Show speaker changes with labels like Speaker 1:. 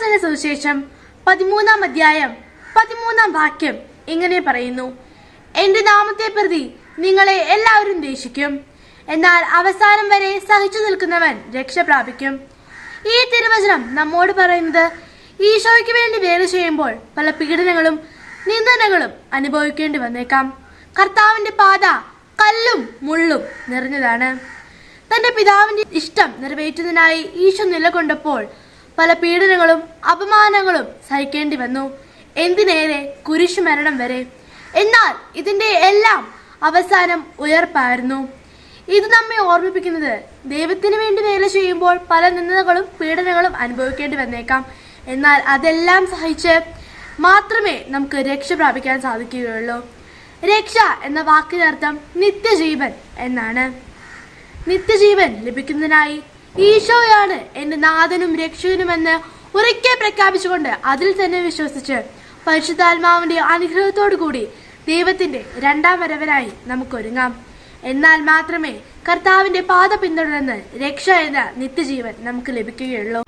Speaker 1: യോഹന്നാന്റെ സുവിശേഷം 13-ാം അധ്യായം 13-ാം വാക്യം ഇങ്ങനെ പറയുന്നു: എന്റെ നാമത്തെ പ്രതി നിങ്ങളെ എല്ലാവരും ദ്വേഷിക്കും, എന്നാൽ അവസാനം വരെ സഹിച്ചു നിൽക്കുന്നവൻ രക്ഷ പ്രാപിക്കും. ഈ തിരുവചനം നമ്മോട് പറയുന്നത് ഈശോയ്ക്ക് വേണ്ടി വേല ചെയ്യുമ്പോൾ പല പീഡനങ്ങളും നിന്ദനങ്ങളും അനുഭവിക്കേണ്ടി വന്നേക്കാം. കർത്താവിന്റെ പാത കല്ലും മുള്ളും നിറഞ്ഞതാണ്. തന്റെ പിതാവിന്റെ ഇഷ്ടം നിറവേറ്റുന്നതിനായി ഈശോ നിലകൊണ്ടപ്പോൾ പല പീഡനങ്ങളും അപമാനങ്ങളും സഹിക്കേണ്ടി വന്നു, എന്തിനേറെ കുരിശുമരണം വരെ. എന്നാൽ ഇതിന്റെ എല്ലാം അവസാനം ഉയർപ്പായിരുന്നു. ഇത് നമ്മെ ഓർമ്മിപ്പിക്കുന്നത് ദൈവത്തിന് വേണ്ടി വേല ചെയ്യുമ്പോൾ പല നിന്ദനകളും പീഡനങ്ങളും അനുഭവിക്കേണ്ടി വന്നേക്കാം. എന്നാൽ അതെല്ലാം സഹിച്ച് മാത്രമേ നമുക്ക് രക്ഷ പ്രാപിക്കാൻ സാധിക്കുകയുള്ളൂ. രക്ഷ എന്ന വാക്കിനർത്ഥം നിത്യജീവൻ എന്നാണ്. നിത്യജീവൻ ലഭിക്കുന്നതിനായി ഈശോയാണ് എന്റെ നാഥനും രക്ഷകനുമെന്ന് ഉറക്കെ പ്രഖ്യാപിച്ചുകൊണ്ട് അതിൽ തന്നെ വിശ്വസിച്ച് പരിശുദ്ധാത്മാവിന്റെ അനുഗ്രഹത്തോടു കൂടി ദൈവത്തിന്റെ രണ്ടാം വരവിനായി നമുക്കൊരുങ്ങാം. എന്നാൽ മാത്രമേ കർത്താവിന്റെ പാത പിന്തുടർന്ന് രക്ഷ എന്ന നിത്യജീവൻ നമുക്ക് ലഭിക്കുകയുള്ളൂ.